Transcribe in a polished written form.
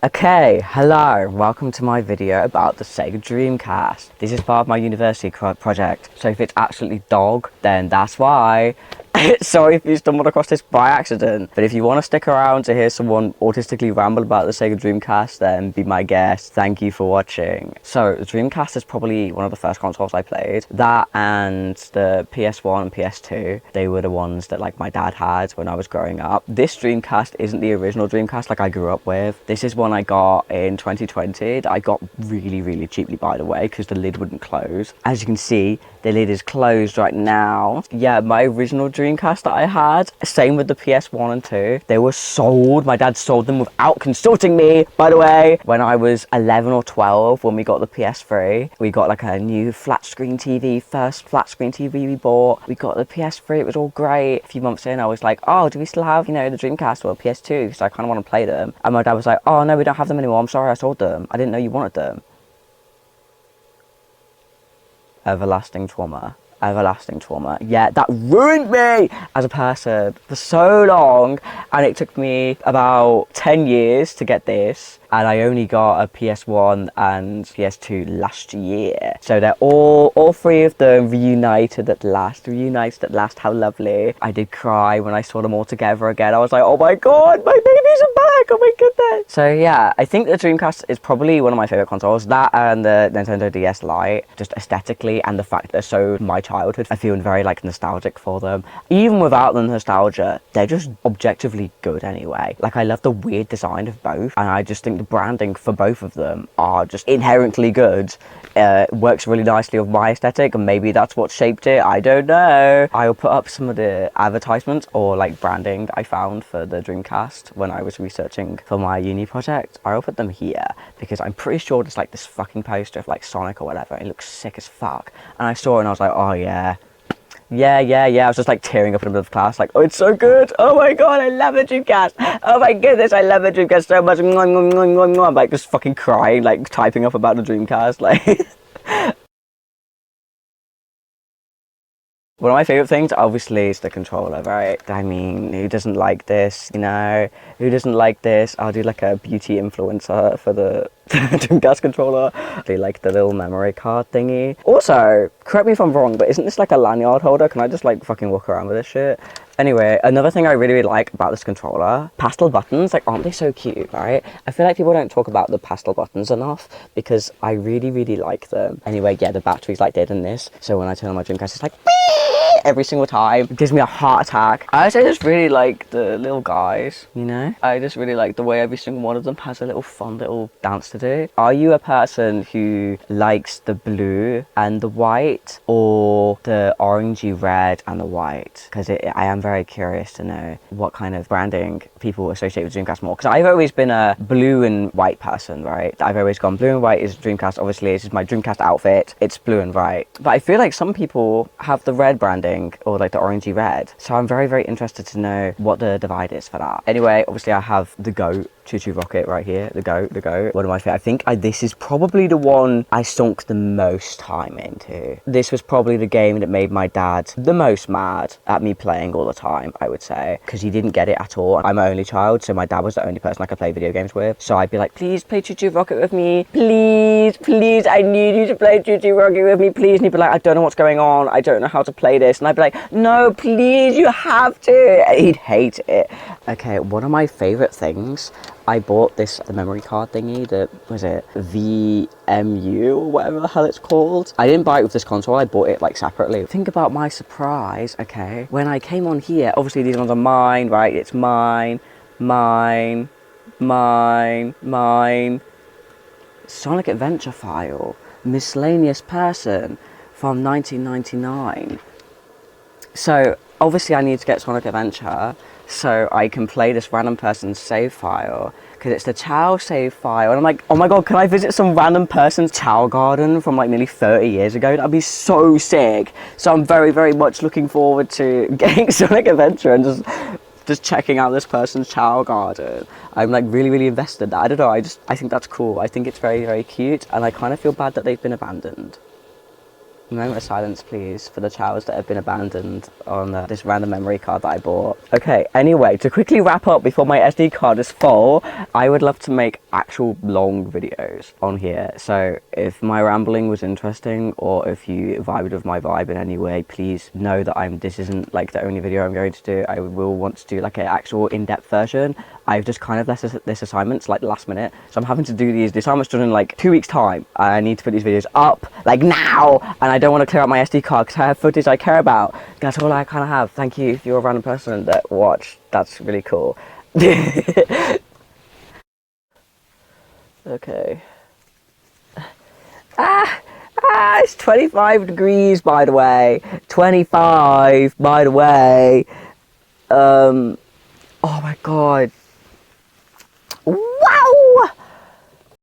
Okay, hello, welcome to my video about the Sega Dreamcast. This is part of my university project, so if it's absolutely dog, then that's why. Sorry if you stumbled across this by accident, but if you want to stick around to hear someone autistically ramble about the Sega Dreamcast, then be my guest. Thank you for watching. So the Dreamcast is probably one of the first consoles I played. That and the PS1 and PS2, they were the ones that like my dad had when I was growing up. This Dreamcast isn't the original Dreamcast like I grew up with. This is one I got in 2020 that I got really cheaply, by the way, because the lid wouldn't close. As you can see, the lid is closed right now. Yeah, my original Dreamcast that I had, same with the PS1 and 2. They were sold. My dad sold them without consulting me, by the way. When I was 11 or 12, when we got the PS3, we got like a new flat screen TV, first flat screen TV we bought. We got the PS3, it was all great. A few months in, I was like, oh, do we still have, the Dreamcast or PS2? Because I kind of want to play them. And my dad was like, oh, no, we don't have them anymore. I'm sorry, I sold them. I didn't know you wanted them. Everlasting trauma. Yeah, that ruined me as a person for so long, and it took me about 10 years to get this, and I only got a PS1 and PS2 last year. So they're all three of them reunited at last, how lovely. I did cry when I saw them all together again. I was like, oh my god, my babies are back, oh my goodness. So yeah, I think the Dreamcast is probably one of my favorite consoles. That and the Nintendo DS Lite, just aesthetically, and the fact that they're so my childhood. I feel very like nostalgic for them. Even without the nostalgia, they're just objectively good anyway. Like, I love the weird design of both, and I just think the branding for both of them are just inherently good. Works really nicely with my aesthetic, and maybe that's what shaped it. I don't know. I'll put up some of the advertisements or like branding I found for the Dreamcast when I was researching for my uni project. I'll put them here because I'm pretty sure there's like this fucking poster of like Sonic or whatever. It looks sick as fuck, and I saw it and I was like, oh yeah. I was just like tearing up in the middle of class, like, oh, it's so good. Oh my god, I love the Dreamcast. Oh my goodness, I love the Dreamcast so much. I'm like just fucking crying, like typing up about the Dreamcast, like. One of my favourite things, obviously, is the controller, right? I mean, who doesn't like this, Who doesn't like this? I'll do like a beauty influencer for the Dreamcast controller. They like the little memory card thingy. Also, correct me if I'm wrong, but isn't this like a lanyard holder? Can I just like fucking walk around with this shit? Anyway, another thing I really like about this controller, pastel buttons, like, aren't they so cute, right? I feel like people don't talk about the pastel buttons enough because I really like them. Anyway, yeah, the battery's like dead in this, so when I turn on my Dreamcast, it's like every single time. It gives me a heart attack. I just really like the little guys, I just really like the way every single one of them has a little fun little dance to do. Are you a person who likes the blue and the white, or the orangey red and the white? Because I am very curious to know what kind of branding people associate with Dreamcast more, because I've always been a blue and white person, right? I've always gone blue and white is Dreamcast. Obviously, this is my Dreamcast outfit, it's blue and white. But I feel like some people have the red branding, or like the orangey red, so I'm very interested to know what the divide is for that. Anyway, obviously I have the GOAT Choo Choo Rocket right here, the GOAT. One of my favorite. I think this is probably the one I sunk the most time into. This was probably the game that made my dad the most mad at me playing all the time, I would say, because he didn't get it at all. I'm an only child, so my dad was the only person I could play video games with. So I'd be like, please play Choo Choo Rocket with me, please, I need you to play Choo Choo Rocket with me, please. And he'd be like, I don't know what's going on, I don't know how to play this. And I'd be like, no, please, you have to. He'd hate it. Okay, one of my favorite things, I bought the memory card thingy, was it VMU or whatever the hell it's called? I didn't buy it with this console, I bought it like separately. Think about my surprise, okay? When I came on here, obviously these ones are mine, right? It's mine. Sonic Adventure file, miscellaneous person from 1999. So obviously I need to get Sonic Adventure so I can play this random person's save file, because it's the Chow save file, and I'm like, oh my god, can I visit some random person's Chow garden from like nearly 30 years ago? That'd be so sick. So I'm very much looking forward to getting Sonic Adventure and just checking out this person's Chow garden. I'm like really invested in that. I don't know, I think that's cool. I think it's very cute, and I kind of feel bad that they've been abandoned. A moment of silence, please, for the childs that have been abandoned on this random memory card that I bought. Okay, anyway, to quickly wrap up before my SD card is full, I would love to make actual long videos on here. So if my rambling was interesting, or if you vibed with my vibe in any way, please know that this isn't like the only video I'm going to do. I will want to do like an actual in-depth version. I've just kind of left this assignment like last minute, so I'm having to do these. The assignment's done in like 2 weeks time. I need to put these videos up like now, and I don't want to clear out my SD card because I have footage I care about. That's all I kind of have. Thank you if you're a random person that watched. That's really cool. Okay. It's 25 degrees, by the way. 25, by the way. Oh my god.